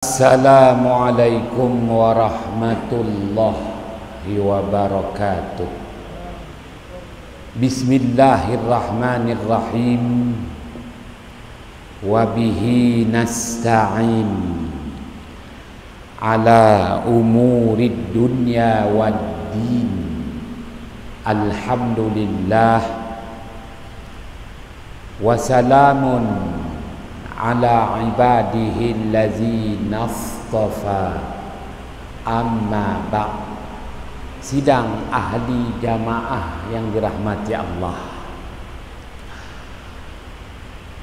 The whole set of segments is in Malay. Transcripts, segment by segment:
Assalamualaikum warahmatullahi wabarakatuh. Bismillahirrahmanirrahim. Wabihi nasta'in ala umurid dunya waddin. Alhamdulillah. Wassalamun ala ibadihi allazina astafa, amma ba'd. Sidang ahli jamaah yang dirahmati Allah,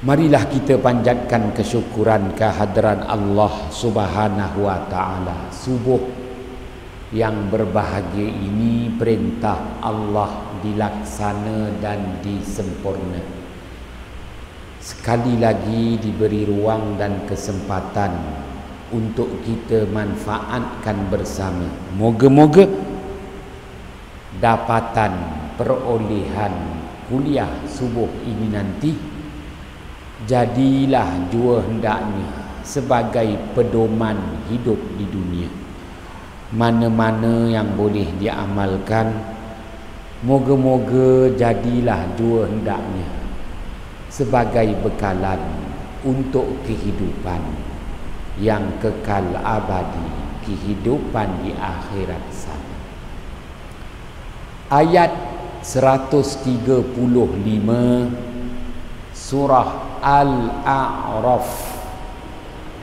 marilah kita panjatkan kesyukuran kehadiran Allah Subhanahu wa ta'ala. Subuh yang berbahagia ini perintah Allah dilaksana dan disempurna. Sekali lagi diberi ruang dan kesempatan untuk kita manfaatkan bersama. Moga-moga dapatan perolehan kuliah subuh ini nanti jadilah jua hendaknya sebagai pedoman hidup di dunia. Mana-mana yang boleh diamalkan, moga-moga jadilah jua hendaknya sebagai bekalan untuk kehidupan yang kekal abadi, kehidupan di akhirat sana. Ayat 135 surah Al-A'raf,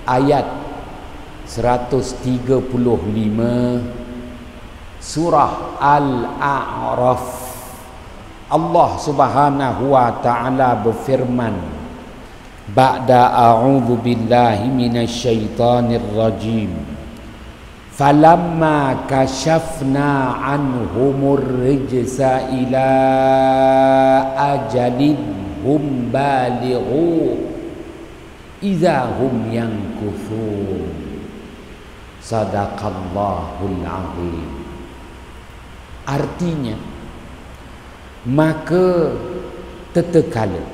ayat 135 surah Al-A'raf. Allah Subhanahu wa ta'ala berfirman, ba'da a'udzu billahi minasyaitonir rajim, falamma kashafna anhumur rijsa ila ajalin hum balighu idza hum yankuthun. Sadaqallahul azim. Artinya, maka tatkala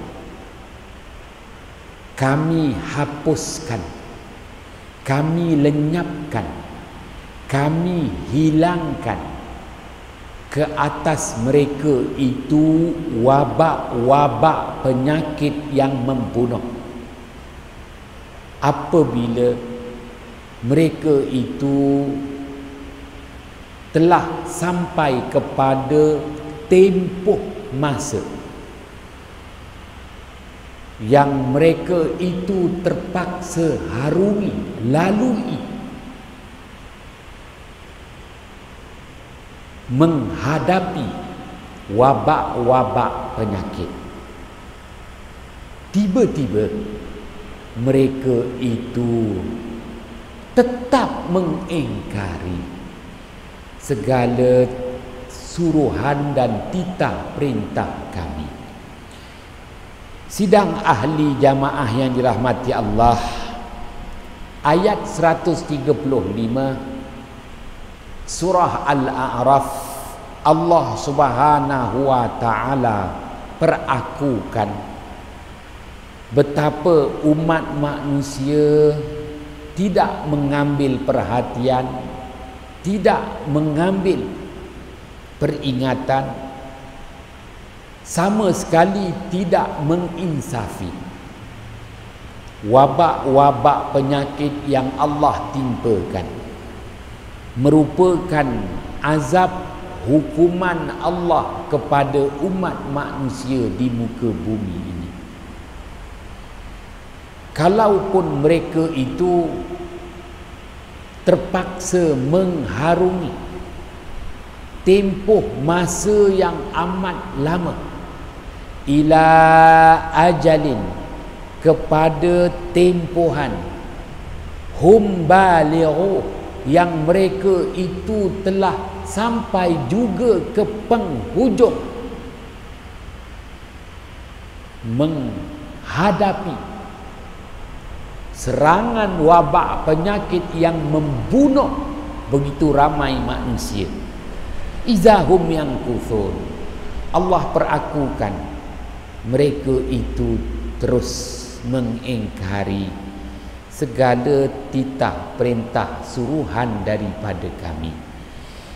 kami hapuskan, kami lenyapkan, kami hilangkan ke atas mereka itu wabak-wabak penyakit yang membunuh. Apabila mereka itu telah sampai kepada tempoh masa yang mereka itu terpaksa harungi, lalui, menghadapi wabak-wabak penyakit. Tiba-tiba mereka itu tetap mengingkari segala suruhan dan titah perintah kami. Sidang ahli jamaah yang dirahmati Allah, ayat 135 surah Al-A'raf, Allah Subhanahu wa ta'ala perakukan betapa umat manusia tidak mengambil perhatian, tidak mengambil peringatan, sama sekali tidak menginsafi wabak-wabak penyakit yang Allah timpakan merupakan azab hukuman Allah kepada umat manusia di muka bumi ini. Kalaupun mereka itu terpaksa mengharungi tempoh masa yang amat lama, ila ajalin, kepada tempohan, hum balighu, yang mereka itu telah sampai juga ke penghujung menghadapi serangan wabak penyakit yang membunuh begitu ramai manusia. Izahum yang kufur, Allah perakukan mereka itu terus mengingkari segala titah, perintah, suruhan daripada kami.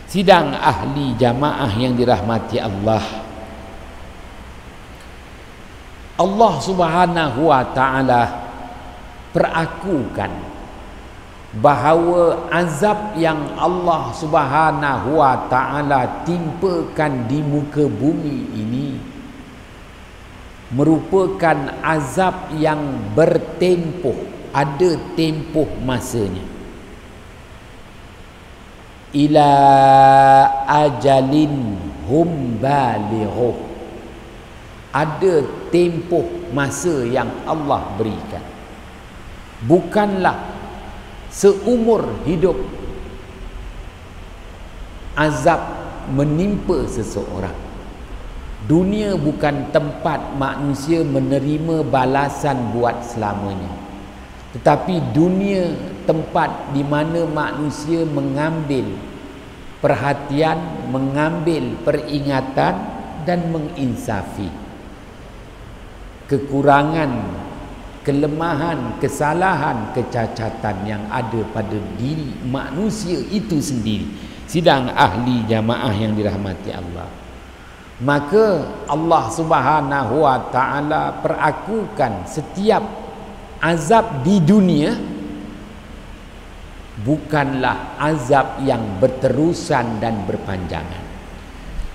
Sidang ahli jamaah yang dirahmati Allah, Allah Subhanahu wa taala perakukan bahawa azab yang Allah Subhanahu wa taala timpakan di muka bumi ini merupakan azab yang bertempoh, ada tempoh masanya. Ila ajalin hum balighuh, ada tempoh masa yang Allah berikan. Bukanlah seumur hidup azab menimpa seseorang. Dunia bukan tempat manusia menerima balasan buat selamanya, tetapi dunia tempat di mana manusia mengambil perhatian, mengambil peringatan dan menginsafi kekurangan, kelemahan, kesalahan, kecacatan yang ada pada diri manusia itu sendiri. Sidang ahli jamaah yang dirahmati Allah, maka Allah Subhanahu wa taala perakukan setiap azab di dunia bukanlah azab yang berterusan dan berpanjangan,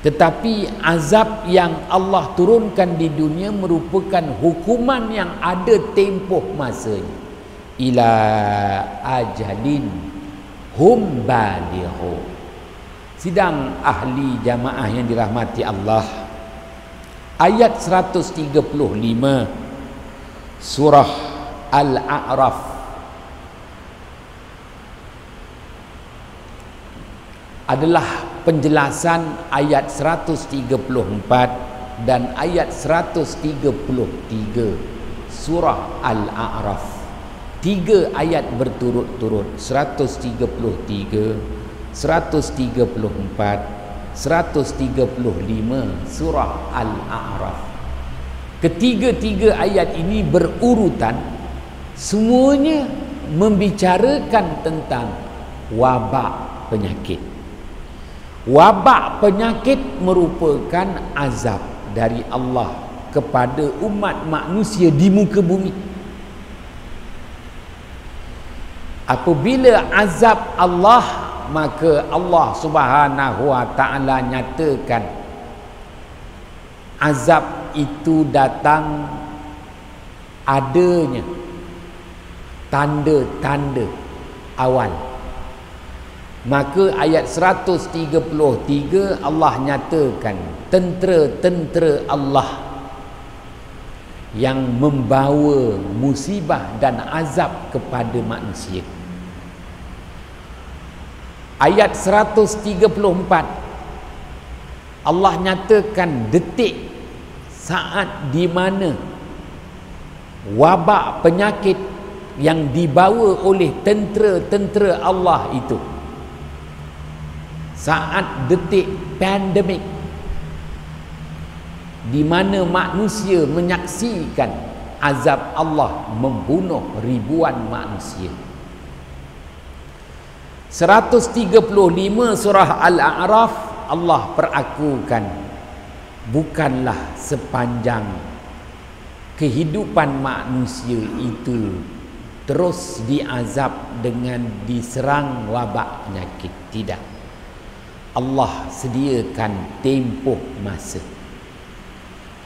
tetapi azab yang Allah turunkan di dunia merupakan hukuman yang ada tempoh masanya. Ila ajalin hum balighuh. Sidang ahli jamaah yang dirahmati Allah, ayat 135 surah Al-A'raf adalah penjelasan ayat 134 dan ayat 133 surah Al-A'raf. 3 ayat berturut-turut, 133, 134, 135 surah Al-A'raf. Ketiga-tiga ayat ini berurutan, semuanya membicarakan tentang wabak penyakit. Wabak penyakit merupakan azab dari Allah kepada umat manusia di muka bumi. Apabila azab Allah, maka Allah Subhanahu wa taala nyatakan azab itu datang adanya tanda-tanda awal. Maka ayat 133 Allah nyatakan tentera-tentera Allah yang membawa musibah dan azab kepada manusia. Ayat 134 Allah nyatakan detik saat di mana wabak penyakit yang dibawa oleh tentera-tentera Allah itu, saat detik pandemik di mana manusia menyaksikan azab Allah membunuh ribuan manusia. 135 surah Al-A'raf Allah perakukan bukanlah sepanjang kehidupan manusia itu terus diazab dengan diserang wabak penyakit. Tidak. Allah sediakan tempoh masa.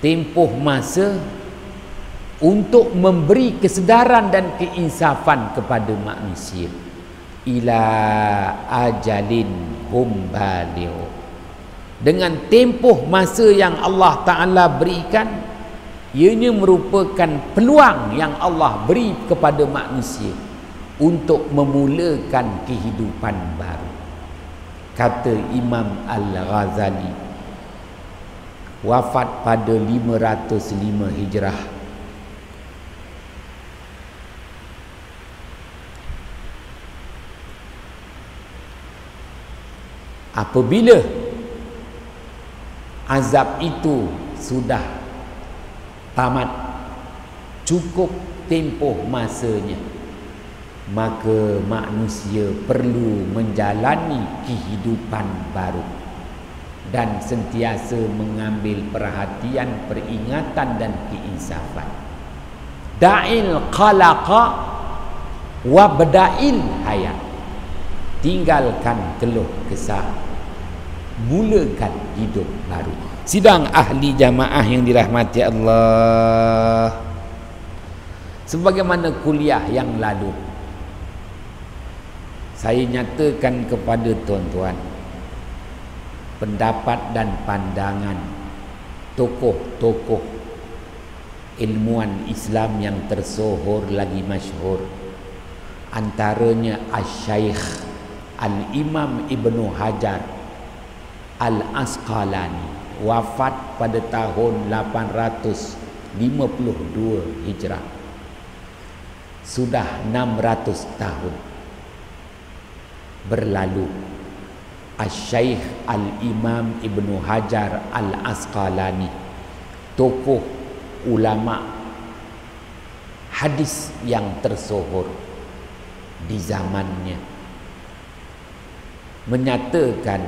Tempoh masa untuk memberi kesedaran dan keinsafan kepada manusia. Ila ajalin hum balighuh. Dengan tempoh masa yang Allah Ta'ala berikan, ianya merupakan peluang yang Allah beri kepada manusia untuk memulakan kehidupan baru. Kata Imam Al-Ghazali, wafat pada 505 Hijrah, apabila azab itu sudah tamat, cukup tempoh masanya, maka manusia perlu menjalani kehidupan baru dan sentiasa mengambil perhatian, peringatan dan keinsafan. Da'il qalaqa wa bada'il hayat. Tinggalkan keluh kesah, mulakan hidup baru. Sidang ahli jamaah yang dirahmati Allah, sebagaimana kuliah yang lalu saya nyatakan kepada tuan-tuan pendapat dan pandangan tokoh-tokoh ilmuwan Islam yang tersohor lagi masyhur, antaranya Asy-Syaikh Al-Imam Ibnu Hajar Al-Asqalani, wafat pada tahun 852 Hijrah. Sudah 600 tahun berlalu. Asy-Syaikh Al-Imam Ibnu Hajar Al-Asqalani, tokoh ulama hadis yang tersohor di zamannya, menyatakan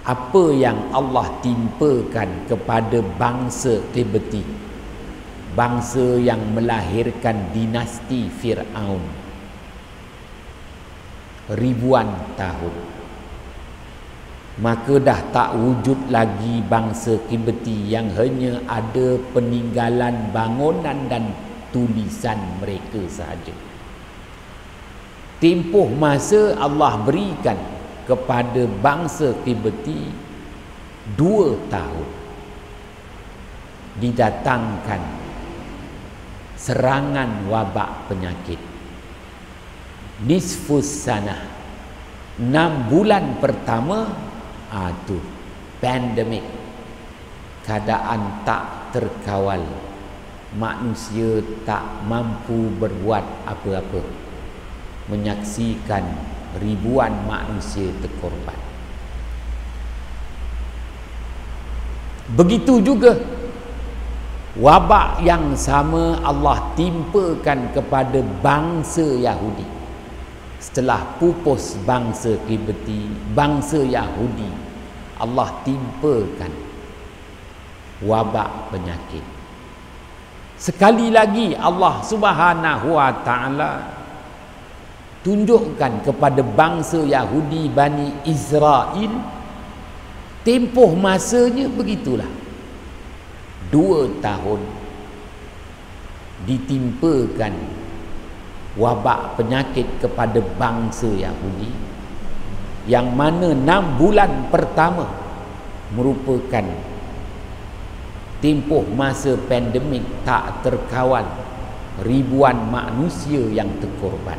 apa yang Allah timpakan kepada bangsa Qibti, bangsa yang melahirkan dinasti Fir'aun ribuan tahun, maka dah tak wujud lagi bangsa Qibti yang hanya ada peninggalan bangunan dan tulisan mereka sahaja. Tempoh masa Allah berikan kepada bangsa Qibti 2 tahun, didatangkan serangan wabak penyakit. Nisfus sanah, 6 bulan pertama tu pandemik, keadaan tak terkawal, manusia tak mampu berbuat apa-apa, menyaksikan ribuan manusia terkorban. Begitu juga wabak yang sama Allah timpakan kepada bangsa Yahudi. Setelah pupus bangsa Qibti, bangsa Yahudi, Allah timpakan wabak penyakit. Sekali lagi Allah Subhanahu wa taala tunjukkan kepada bangsa Yahudi Bani Israel, tempoh masanya begitulah, 2 tahun ditimpakan wabak penyakit kepada bangsa Yahudi, yang mana 6 bulan pertama merupakan tempoh masa pandemik tak terkawal, ribuan manusia yang terkorban.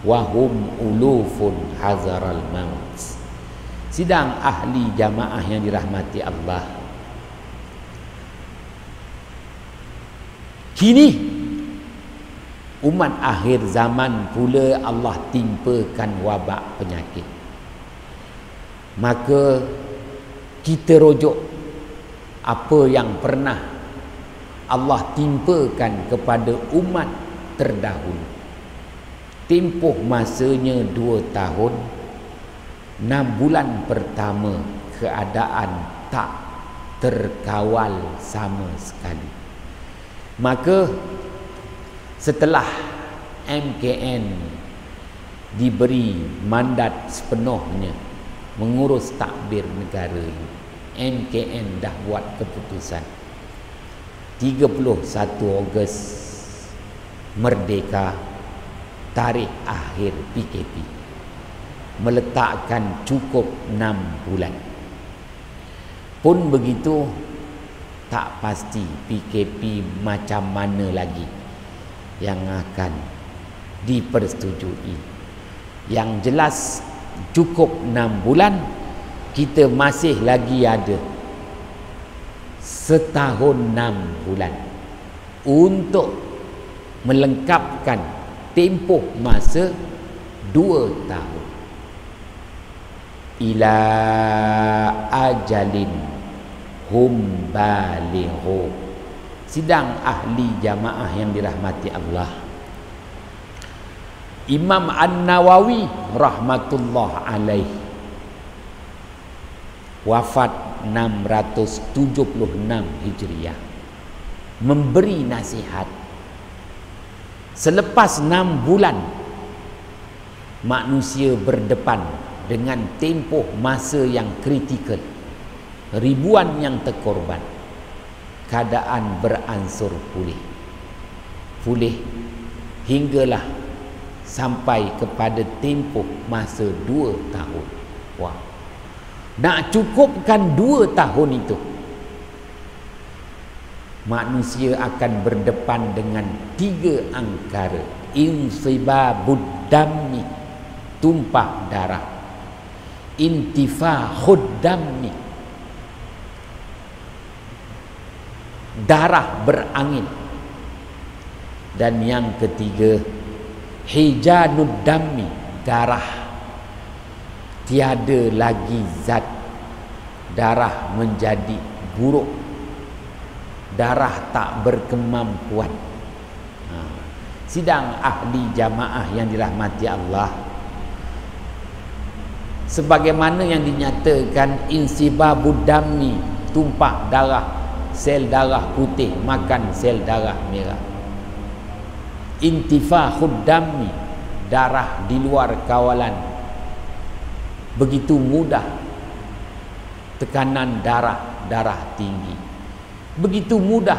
Wahum ulufun hazaral maut. Sidang ahli jamaah yang dirahmati Allah, kini umat akhir zaman pula Allah timpakan wabak penyakit. Maka kita rujuk apa yang pernah Allah timpakan kepada umat terdahulu. Tempoh masanya 2 tahun, 6 bulan pertama keadaan tak terkawal sama sekali. Maka setelah MKN diberi mandat sepenuhnya mengurus takbir negara ini, MKN dah buat keputusan 31 Ogos merdeka, tarikh akhir PKP, meletakkan cukup 6 bulan. Pun begitu, tak pasti PKP macam mana lagi yang akan dipersetujui. Yang jelas cukup 6 bulan, kita masih lagi ada setahun 6 bulan untuk melengkapkan tempoh masa 2 tahun. Ila ajalin hum balighu. Sidang ahli jamaah yang dirahmati Allah, Imam An-Nawawi rahmatullah alaih wafat 676 Hijriah, memberi nasihat selepas 6 bulan manusia berdepan dengan tempoh masa yang kritikal, ribuan yang terkorban, keadaan beransur pulih hinggalah sampai kepada tempoh masa 2 tahun. Wah, nak cukupkan 2 tahun itu, manusia akan berdepan dengan 3 angkara. Insibabud dammi, tumpah darah. Intifahud dammi, darah berangin. Dan yang ketiga, hijanud dammi, darah tiada lagi zat, darah menjadi buruk, darah tak berkemampuan. Sidang ahli jamaah yang dirahmati Allah, sebagaimana yang dinyatakan insibabud dammi, tumpah darah, sel darah putih makan sel darah merah. Intifahud dammi, darah di luar kawalan, begitu mudah tekanan darah tinggi, begitu mudah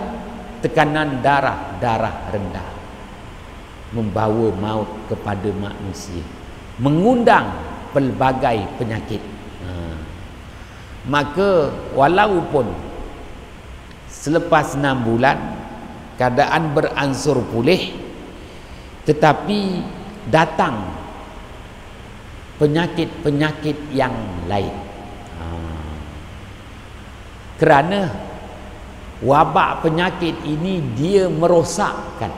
tekanan darah rendah, membawa maut kepada manusia, mengundang pelbagai penyakit. Maka walaupun selepas 6 bulan keadaan beransur pulih, tetapi datang penyakit-penyakit yang lain. Kerana wabak penyakit ini dia merosakkan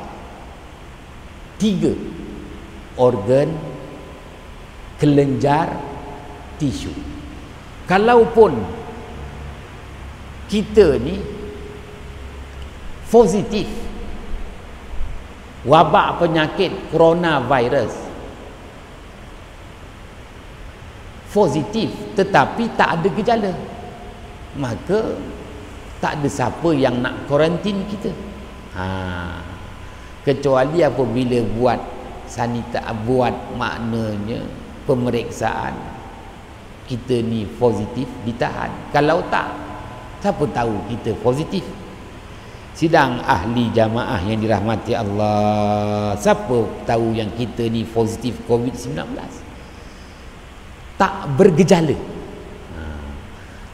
3 organ, kelenjar, tisu. Kalaupun kita ni positif wabak penyakit coronavirus, positif tetapi tak ada gejala, maka tak ada siapa yang nak kuarantin kita. Kecuali apabila buat maknanya pemeriksaan kita ni positif, ditahan. Kalau tak, siapa tahu kita positif? Sidang ahli jamaah yang dirahmati Allah, siapa tahu yang kita ni positif COVID-19? Tak bergejala.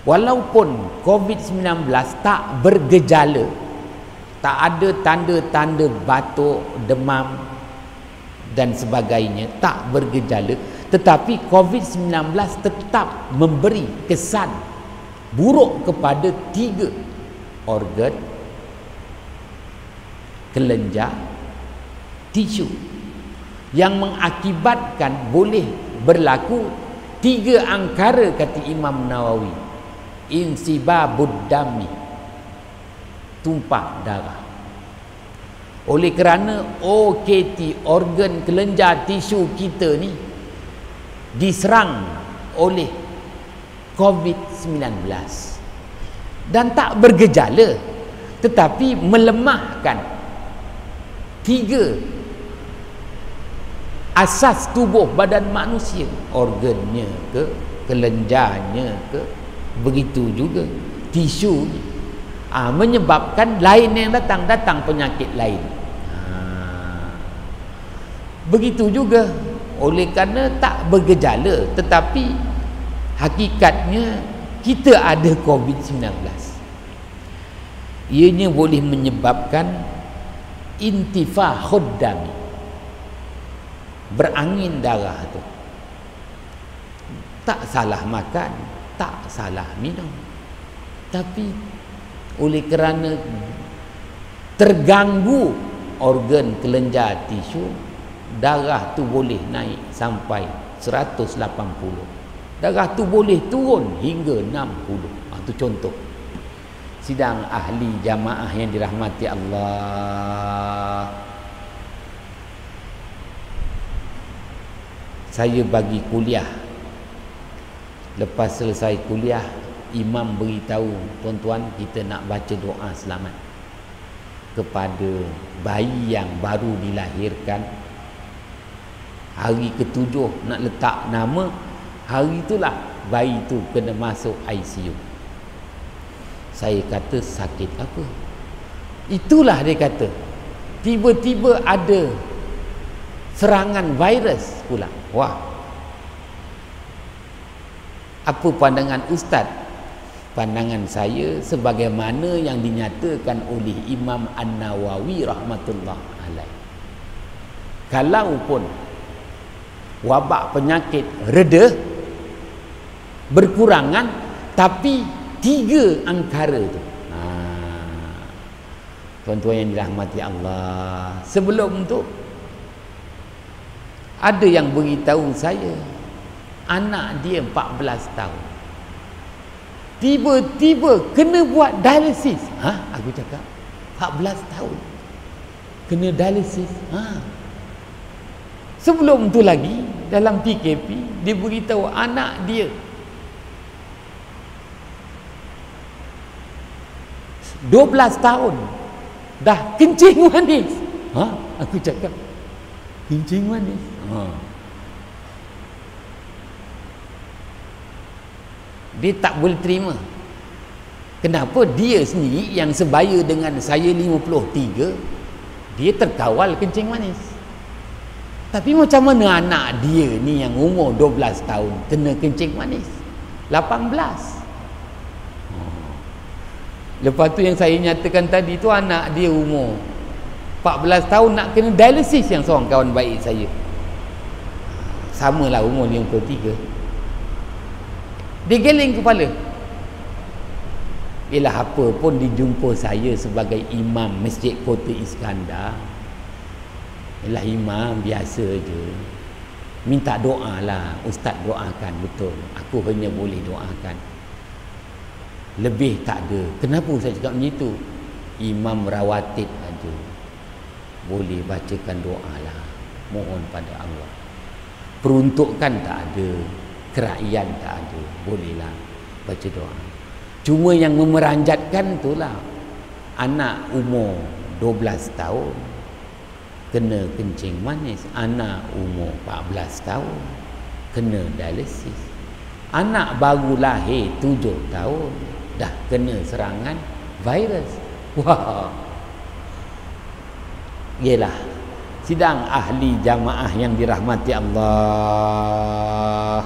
Walaupun COVID-19 tak bergejala, tak ada tanda-tanda batuk, demam dan sebagainya, tak bergejala, tetapi COVID-19 tetap memberi kesan buruk kepada 3 organ, kelenjar, tisu, yang mengakibatkan boleh berlaku 3 angkara, kata Imam Nawawi. Insibabud dammi, tumpah darah. Oleh kerana OKT, organ kelenjar tisu kita ni diserang oleh COVID-19 dan tak bergejala, tetapi melemahkan 3 asas tubuh badan manusia, organnya ke, kelenjarnya ke, begitu juga tisu, menyebabkan lain yang datang penyakit lain. Begitu juga oleh kerana tak bergejala, tetapi hakikatnya kita ada COVID-19, ianya boleh menyebabkan intifahud dami, berangin darah tu. Tak salah makan, tak salah minum, tapi oleh kerana terganggu organ kelenjar tisu, darah tu boleh naik sampai 180, darah tu boleh turun hingga 60. Itu contoh. Sidang ahli jamaah yang dirahmati Allah, saya bagi kuliah. Lepas selesai kuliah, imam beritahu, tuan-tuan, kita nak baca doa selamat kepada bayi yang baru dilahirkan. Hari ke-7 nak letak nama, hari itulah bayi tu kena masuk ICU. Saya kata, sakit apa? Itulah dia kata, tiba-tiba ada serangan virus pula. Wah, apa pandangan ustaz? Pandangan saya sebagaimana yang dinyatakan oleh Imam An-Nawawi rahmatullah alaih. Kalau pun wabak penyakit reda, berkurangan, tapi 3 angkara tu. Tuan-tuan yang dirahmati Allah, sebelum tu ada yang beritahu saya anak dia 14 tahun tiba-tiba kena buat dialisis. Aku cakap 14 tahun kena dialisis. Sebelum tu lagi dalam PKP dia beritahu anak dia 12 tahun dah kencing manis. Aku cakap kencing manis. Dia tak boleh terima. Kenapa? Dia sendiri yang sebaya dengan saya 53, dia terkawal kencing manis. Tapi macam mana anak dia ni yang umur 12 tahun kena kencing manis 18? Lepas tu yang saya nyatakan tadi tu, anak dia umur 14 tahun nak kena dialisis, yang seorang kawan baik saya. Samalah umur 53. Dia geleng kepala. Ialah apa pun dijumpa saya sebagai imam Masjid Kota Iskandar. Ialah imam biasa je. Minta doa lah, ustaz doakan. Betul, aku hanya boleh doakan, lebih tak ada. Kenapa saya cakap macam itu? Imam rawatib aja boleh bacakan doa lah, mohon pada Allah. Peruntukan tak ada, keraian tak ada, bolehlah baca doa. Cuma yang memeranjatkan itulah anak umur 12 tahun kena kencing manis, anak umur 14 tahun kena dialisis, anak baru lahir 7 tahun dah kena serangan virus. Wah, ialah sidang ahli jamaah yang dirahmati Allah.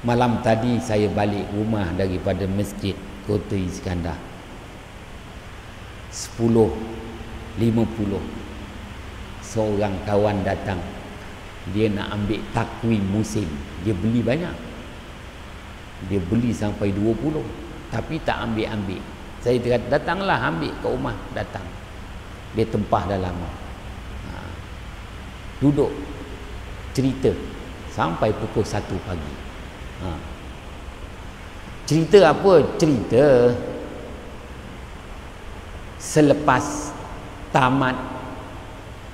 Malam tadi saya balik rumah daripada Masjid Kota Iskandar 10.50, seorang kawan datang. Dia nak ambil takwim musim. Dia beli banyak, dia beli sampai 20, tapi tak ambil-ambil. Saya kata, datanglah ambil ke rumah. Datang, dia tempah dah lama. Duduk cerita sampai pukul 1 pagi. Cerita apa? Cerita selepas tamat,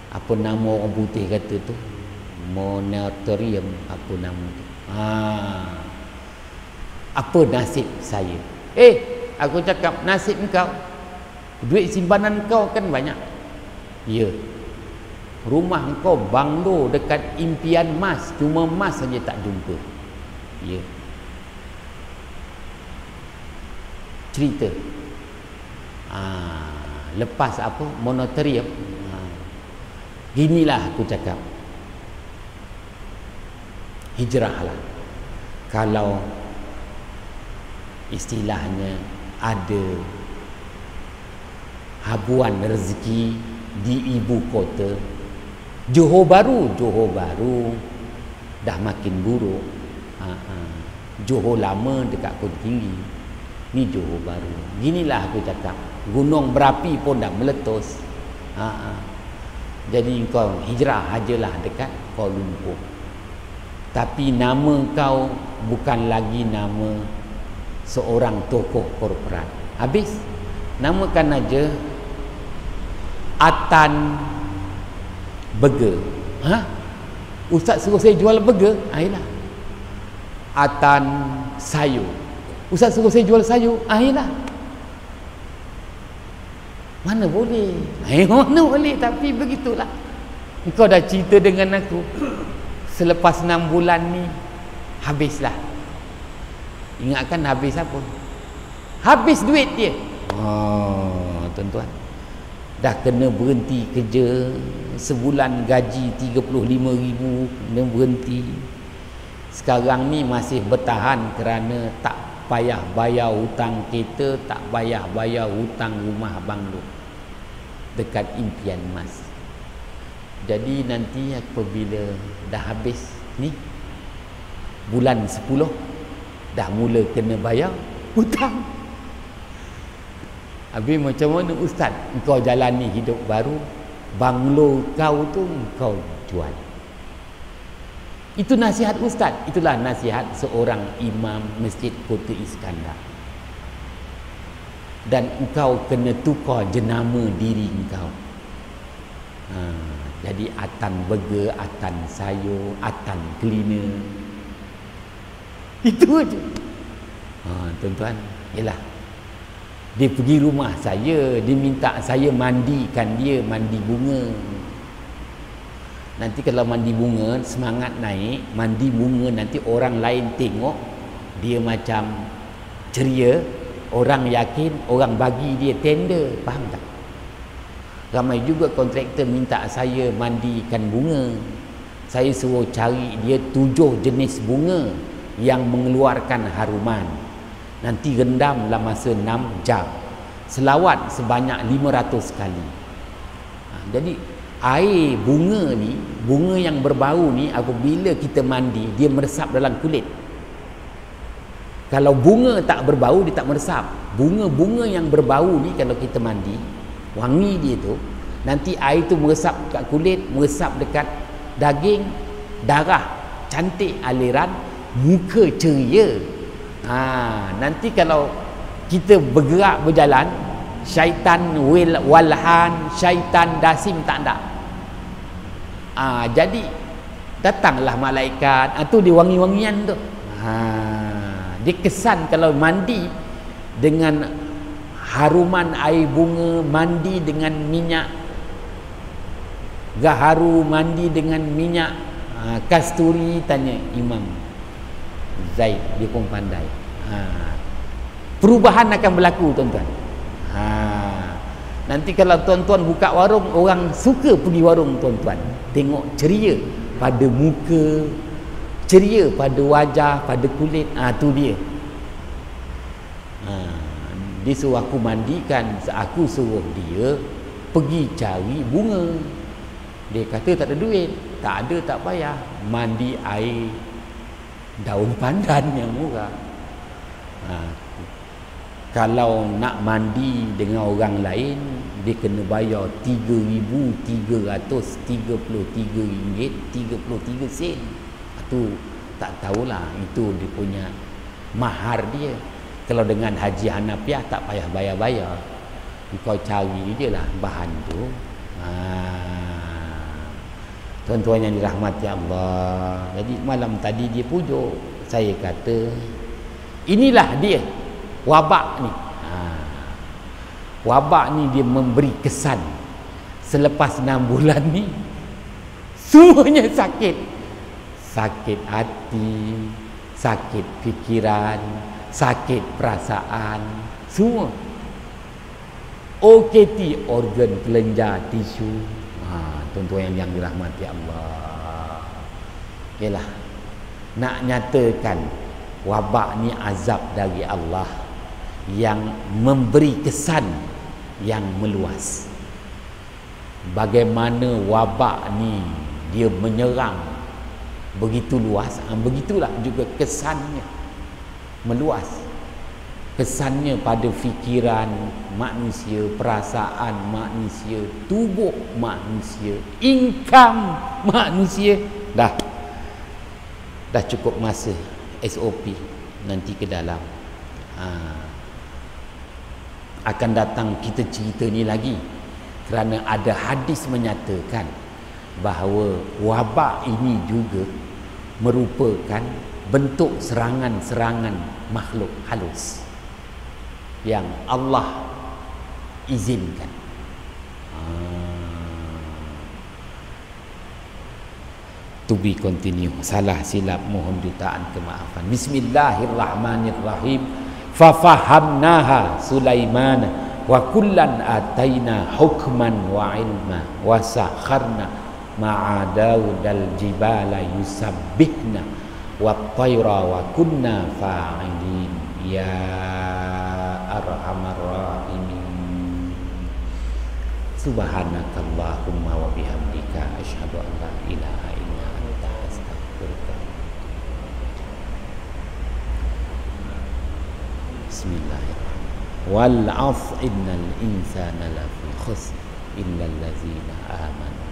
apa nama orang putih kata tu, monatorium, apa nama tu, apa nasib saya. Aku cakap, nasib engkau, duit simpanan kau kan banyak. Ya, rumah engkau banglo dekat impian mas, cuma mas saja tak jumpa. Ya, cerita lepas apa, monatorium. Ginilah aku cakap, hijrahlah. Kalau istilahnya ada habuan rezeki di ibu kota, Johor Bahru dah makin buruk. Johor lama dekat Kota Tinggi, ni Johor Bahru. Ginilah aku cakap, gunung berapi pun dah meletus. Jadi kau hijrah ajalah dekat Kuala Lumpur. Tapi nama kau bukan lagi nama seorang tokoh korporat. Habis namakan aja Atan Burger. Ustaz suruh saya jual burger. Ayolah. Atan Sayur. Ustaz suruh saya jual sayur. Ayolah. Mana boleh? Mana boleh, tapi begitulah. Engkau dah cerita dengan aku. Selepas 6 bulan ni habislah. Ingatkan habis apa? Habis duit dia. Tuan-tuan, dah kena berhenti kerja. Sebulan gaji 35,000 kena berhenti. Sekarang ni masih bertahan kerana tak payah bayar hutang kereta, tak payah bayar hutang rumah banglo dekat Impian Mas. Jadi nanti apabila dah habis ni bulan 10 dah mula kena bayar hutang. Habis macam mana ustaz engkau jalani hidup baru? Banglo kau tu kau jual. Itu nasihat ustaz. Itulah nasihat seorang imam Masjid Kota Iskandar. Dan engkau kena tukar jenama diri engkau. Jadi Atan Burger, Atan Sayur, Atan Cleaner. Itu aja. Tuan-tuan, yalah. Dia pergi rumah saya, dia minta saya mandikan dia, mandi bunga. Nanti kalau mandi bunga, semangat naik. Mandi bunga nanti orang lain tengok dia macam ceria. Orang yakin, orang bagi dia tender. Faham tak? Ramai juga kontraktor minta saya mandikan bunga. Saya suruh cari dia 7 jenis bunga yang mengeluarkan haruman. Nanti rendam dalam masa 6 jam. Selawat sebanyak 500 kali. Jadi air bunga ni, bunga yang berbau ni, apabila kita mandi dia meresap dalam kulit. Kalau bunga tak berbau dia tak meresap. Bunga-bunga yang berbau ni kalau kita mandi, wangi dia tu, nanti air tu meresap kat kulit, meresap dekat daging, darah cantik aliran, muka ceria. Nanti kalau kita bergerak berjalan, syaitan walhan, syaitan dasim tak ada. Jadi datanglah malaikat. Tu dia wangi-wangian tu. Dia kesan kalau mandi dengan haruman air bunga, mandi dengan minyak gaharu, mandi dengan minyak kasturi. Tanya Imam Zaid, dia pun pandai. Perubahan akan berlaku tuan-tuan. Nanti kalau tuan-tuan buka warung, orang suka pergi warung tuan-tuan. Tengok ceria pada muka, ceria pada wajah, pada kulit. Tu dia. Dia suruh aku mandikan, aku suruh dia pergi cari bunga. Dia kata tak ada duit. Tak ada, tak payah. Mandi air daun pandan yang murah. Kalau nak mandi dengan orang lain, dia kena bayar RM3,333 tu tak tahulah, itu dia punya mahar dia. Kalau dengan Haji Hanafiah tak payah bayar-bayar, kau cari je lah bahan tu. Tuan-tuan yang dirahmati Allah, jadi malam tadi dia pujuk saya, kata inilah dia wabak ni. Wabak ni dia memberi kesan. Selepas 6 bulan ni semuanya sakit. Sakit hati, sakit fikiran, sakit perasaan, semua. OKT, organ kelenjar tisu. Tuan-tuan yang dirahmati Allah, ialah nak nyatakan wabak ni azab dari Allah yang memberi kesan yang meluas. Bagaimana wabak ni dia menyerang begitu luas, begitulah juga kesannya meluas. Kesannya pada fikiran manusia, perasaan manusia, tubuh manusia, income manusia. Dah cukup masa SOP nanti ke dalam. Akan datang kita cerita ni lagi, kerana ada hadis menyatakan bahawa wabak ini juga merupakan bentuk serangan-serangan makhluk halus yang Allah izinkan. To be continue. Salah silap mohon jutaan kemaafan. Bismillahirrahmanirrahim. Fafahamnaha Sulaiman wa kullan ataina hukman wa ilma wa sakharna ma'a Daudal jibala yusabbihna wa tayra wa kunna fa'ilin. Ya arhamar rahimin. Subhanakallahumma wa bihamdika asyhadu an la ilaha illa anta astaghfiruka. Bismillahirrahmanirrahim. Wal 'asr innal insana lafi khusr illa allazina amanu